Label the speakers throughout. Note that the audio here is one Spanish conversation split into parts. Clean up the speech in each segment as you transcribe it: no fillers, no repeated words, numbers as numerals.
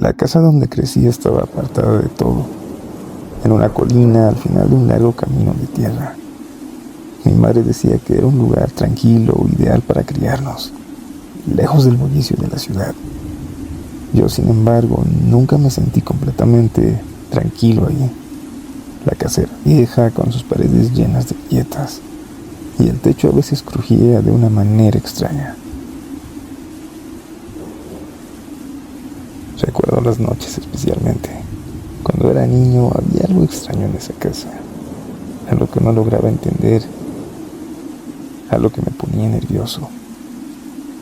Speaker 1: La casa donde crecí estaba apartada de todo, en una colina al final de un largo camino de tierra. Mi madre decía que era un lugar tranquilo, ideal para criarnos, lejos del bullicio de la ciudad. Yo, sin embargo, nunca me sentí completamente tranquilo allí. La casa era vieja, con sus paredes llenas de grietas, y el techo a veces crujía de una manera extraña. Recuerdo las noches especialmente. Cuando era niño había algo extraño en esa casa, algo que no lograba entender, algo que me ponía nervioso.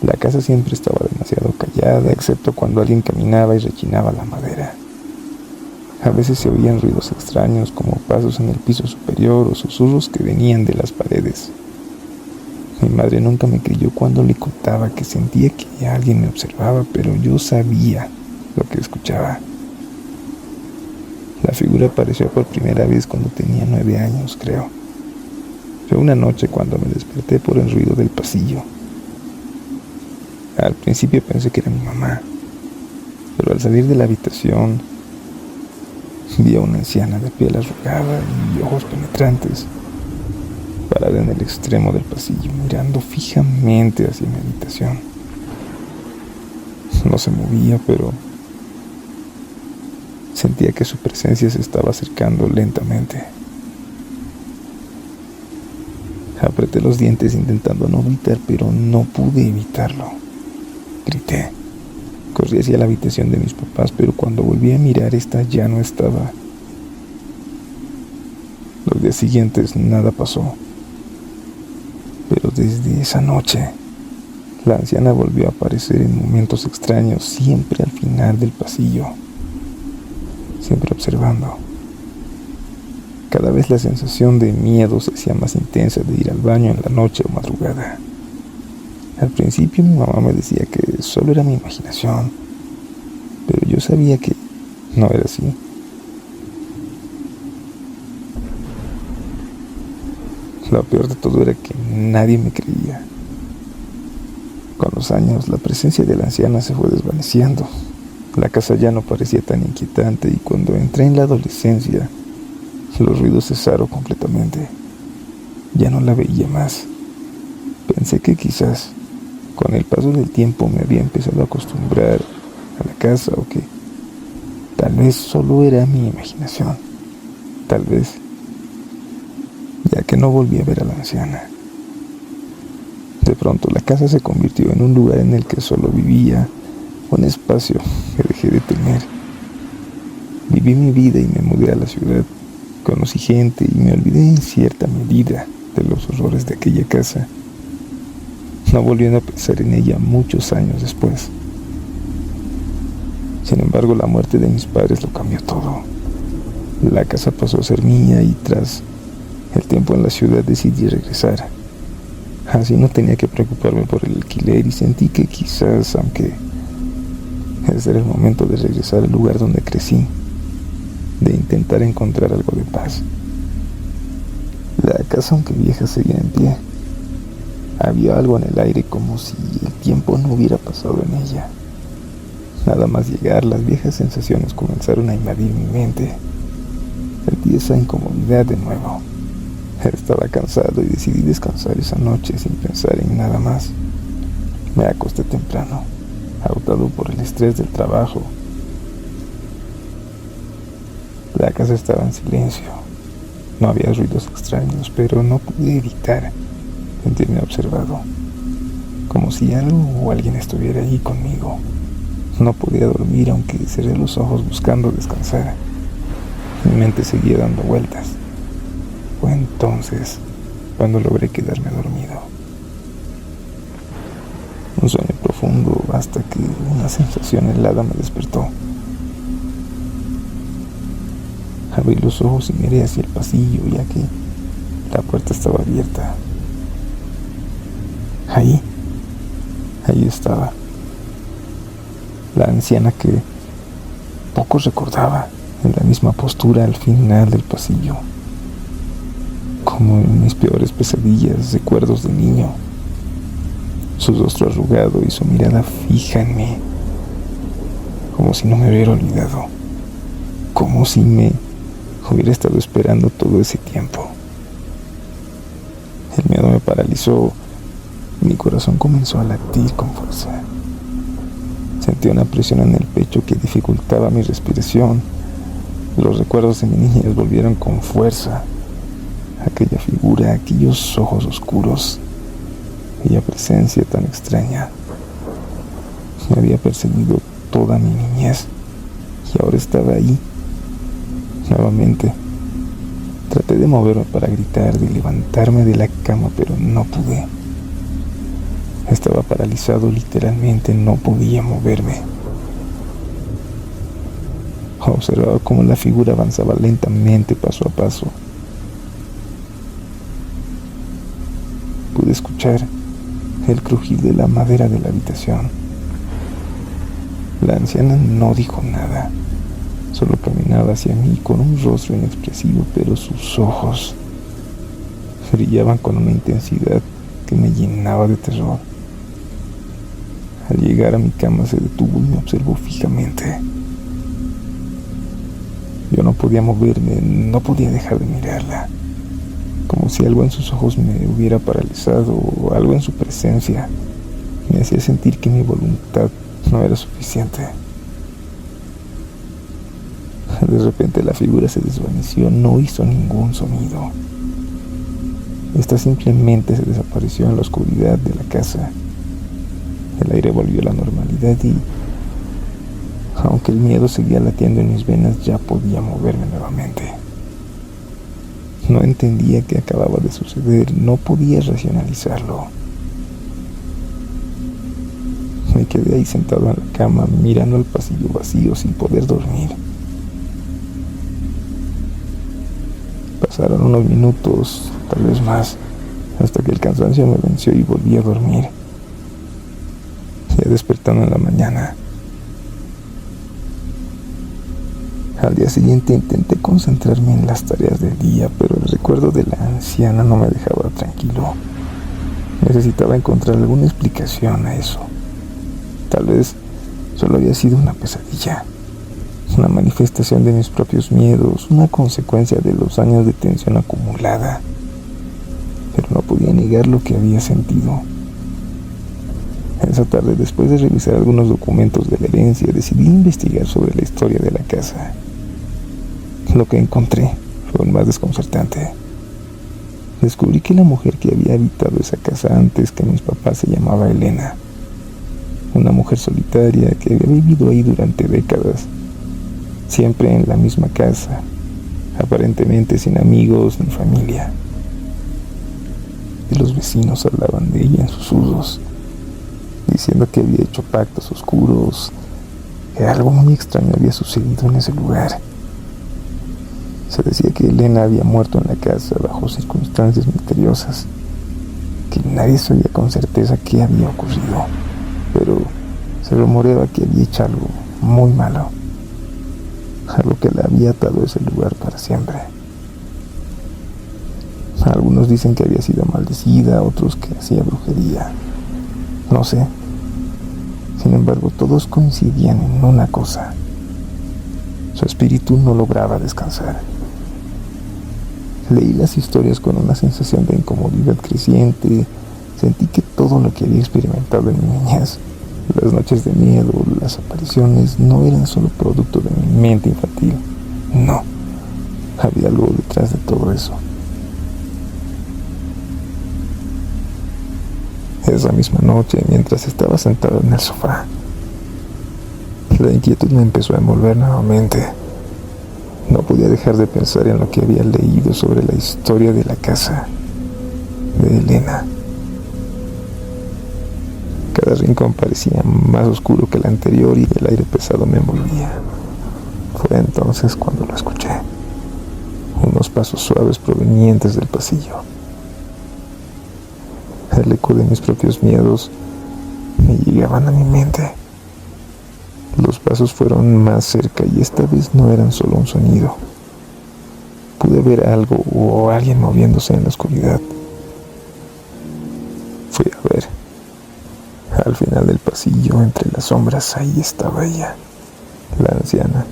Speaker 1: La casa siempre estaba demasiado callada, excepto cuando alguien caminaba y rechinaba la madera. A veces se oían ruidos extraños como pasos en el piso superior o susurros que venían de las paredes. Mi madre nunca me creyó cuando le contaba que sentía que alguien me observaba, pero yo sabía lo que escuchaba. La figura apareció por primera vez cuando tenía 9 años, creo. Fue una noche cuando me desperté por el ruido del pasillo. Al principio pensé que era mi mamá, pero al salir de la habitación vi a una anciana de piel arrugada y ojos penetrantes, parada en el extremo del pasillo, mirando fijamente hacia mi habitación. No se movía, pero sentía que su presencia se estaba acercando lentamente. Apreté los dientes intentando no gritar, pero no pude evitarlo. Grité. Corrí hacia la habitación de mis papás, pero cuando volví a mirar, esta ya no estaba. Los días siguientes nada pasó. Pero desde esa noche, la anciana volvió a aparecer en momentos extraños, siempre al final del pasillo, siempre observando. Cada vez la sensación de miedo se hacía más intensa de ir al baño en la noche o madrugada. Al principio mi mamá me decía que solo era mi imaginación, pero yo sabía que no era así. Lo peor de todo era que nadie me creía. Con los años, la presencia de la anciana se fue desvaneciendo. La casa ya no parecía tan inquietante y cuando entré en la adolescencia, los ruidos cesaron completamente. Ya no la veía más. Pensé que quizás, con el paso del tiempo, me había empezado a acostumbrar a la casa o que tal vez solo era mi imaginación. Tal vez, ya que no volví a ver a la anciana. De pronto la casa se convirtió en un lugar en el que solo vivía, un espacio que dejé de tener. Viví mi vida y me mudé a la ciudad. Conocí gente y me olvidé en cierta medida de los horrores de aquella casa, no volviendo a pensar en ella muchos años después. Sin embargo, la muerte de mis padres lo cambió todo. La casa pasó a ser mía y tras el tiempo en la ciudad decidí regresar. Así no tenía que preocuparme por el alquiler y sentí que quizás, aunque ese era el momento de regresar al lugar donde crecí, de intentar encontrar algo de paz. La casa, aunque vieja, seguía en pie. Había algo en el aire como si el tiempo no hubiera pasado en ella. Nada más llegar, las viejas sensaciones comenzaron a invadir mi mente. Sentí esa incomodidad de nuevo. Estaba cansado y decidí descansar esa noche sin pensar en nada más. Me acosté temprano, agotado por el estrés del trabajo. La casa estaba en silencio. No había ruidos extraños, pero no pude evitar sentirme observado, como si algo o alguien estuviera ahí conmigo. No podía dormir aunque cerré los ojos buscando descansar. Mi mente seguía dando vueltas. Fue entonces cuando logré quedarme dormido. Un sueño profundo hasta que una sensación helada me despertó. Abrí los ojos y miré hacia el pasillo, ya que la puerta estaba abierta. Ahí estaba la anciana que poco recordaba, en la misma postura al final del pasillo, como en mis peores pesadillas, recuerdos de niño. Su rostro arrugado y su mirada fija en mí. como si no me hubiera olvidado, como si me hubiera estado esperando todo ese tiempo. El miedo me paralizó y mi corazón comenzó a latir con fuerza. Sentí una presión en el pecho que dificultaba mi respiración. Los recuerdos de mi niñez volvieron con fuerza. Aquella figura, aquellos ojos oscuros, aquella presencia tan extraña. Me había perseguido toda mi niñez y ahora estaba ahí, nuevamente. Traté de moverme para gritar, de levantarme de la cama, pero no pude. Estaba paralizado literalmente, no podía moverme. Observaba cómo la figura avanzaba lentamente, paso a paso. Pude escuchar el crujir de la madera de la habitación. La anciana no dijo nada, solo caminaba hacia mí con un rostro inexpresivo, pero sus ojos brillaban con una intensidad que me llenaba de terror. Al llegar a mi cama se detuvo y me observó fijamente. Yo no podía moverme, no podía dejar de mirarla, como si algo en sus ojos me hubiera paralizado o algo en su presencia me hacía sentir que mi voluntad no era suficiente. De repente la figura se desvaneció, no hizo ningún sonido. Esta simplemente se desapareció en la oscuridad de la casa. El aire volvió a la normalidad y, aunque el miedo seguía latiendo en mis venas, ya podía moverme nuevamente. No entendía qué acababa de suceder, no podía racionalizarlo. Me quedé ahí sentado en la cama, mirando el pasillo vacío sin poder dormir. Pasaron unos minutos, tal vez más, hasta que el cansancio me venció y volví a dormir. Ya despertando en la mañana. Al día siguiente intenté concentrarme en las tareas del día, pero el recuerdo de la anciana no me dejaba tranquilo. Necesitaba encontrar alguna explicación a eso. Tal vez solo había sido una pesadilla, una manifestación de mis propios miedos, una consecuencia de los años de tensión acumulada. Pero no podía negar lo que había sentido. Esa tarde, después de revisar algunos documentos de la herencia, decidí investigar sobre la historia de la casa. Lo que encontré fue aún más desconcertante. Descubrí que la mujer que había habitado esa casa antes que mis papás se llamaba Elena. Una mujer solitaria que había vivido ahí durante décadas, siempre en la misma casa, aparentemente sin amigos ni familia. Y los vecinos hablaban de ella en susurros, diciendo que había hecho pactos oscuros, que algo muy extraño había sucedido en ese lugar. Se decía que Elena había muerto en la casa bajo circunstancias misteriosas, que nadie sabía con certeza qué había ocurrido, pero se rumoreaba que había hecho algo muy malo, algo que la había atado a ese lugar para siempre. Algunos dicen que había sido maldecida, otros que hacía brujería. No sé. Sin embargo, todos coincidían en una cosa: su espíritu no lograba descansar. Leí las historias con una sensación de incomodidad creciente. Sentí que todo lo que había experimentado en mi niñez, las noches de miedo, las apariciones, no eran solo producto de mi mente infantil. No, había algo detrás de todo eso. Esa misma noche, mientras estaba sentado en el sofá, la inquietud me empezó a envolver nuevamente. No podía dejar de pensar en lo que había leído sobre la historia de la casa de Elena. Cada rincón parecía más oscuro que el anterior y el aire pesado me envolvía. Fue entonces cuando lo escuché. Unos pasos suaves provenientes del pasillo. El eco de mis propios miedos me llegaban a mi mente. Los pasos fueron más cerca y esta vez no eran solo un sonido. Pude ver algo o alguien moviéndose en la oscuridad. Fui a ver. Al final del pasillo, entre las sombras, ahí estaba ella. la anciana.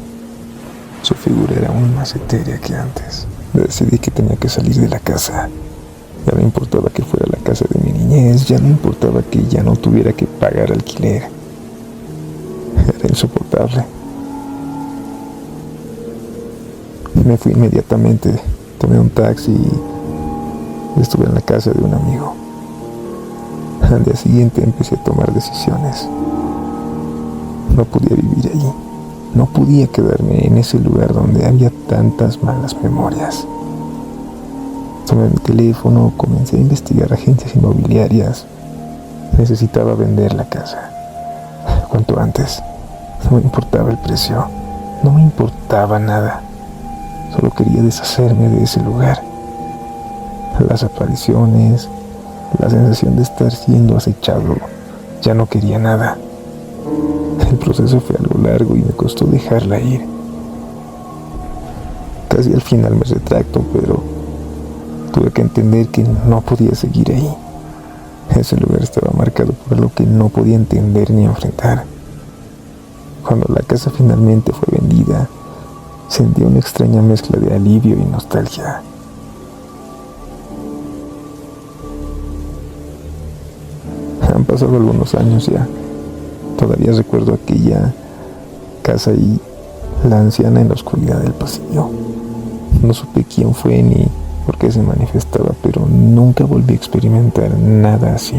Speaker 1: Su figura era aún más etérea que antes. Decidí que tenía que salir de la casa. Ya no importaba que fuera la casa de mi niñez, ya no importaba que ya no tuviera que pagar alquiler. Era insoportable. Me fui inmediatamente, tomé un taxi y estuve en la casa de un amigo. Al día siguiente empecé a tomar decisiones. No podía vivir allí. No podía quedarme en ese lugar donde había tantas malas memorias. Tomé mi teléfono, comencé a investigar agencias inmobiliarias. Necesitaba vender la casa cuanto antes. No me importaba el precio, no me importaba nada. Solo quería deshacerme de ese lugar. Las apariciones, la sensación de estar siendo acechado, ya no quería nada. El proceso fue algo largo y me costó dejarla ir. Casi al final me retracto, pero tuve que entender que no podía seguir ahí. Ese lugar estaba marcado por algo que no podía entender ni enfrentar. Cuando la casa finalmente fue vendida, sentí una extraña mezcla de alivio y nostalgia. Han pasado algunos años ya. Todavía recuerdo aquella casa y la anciana en la oscuridad del pasillo. No supe quién fue ni por qué se manifestaba, pero nunca volví a experimentar nada así.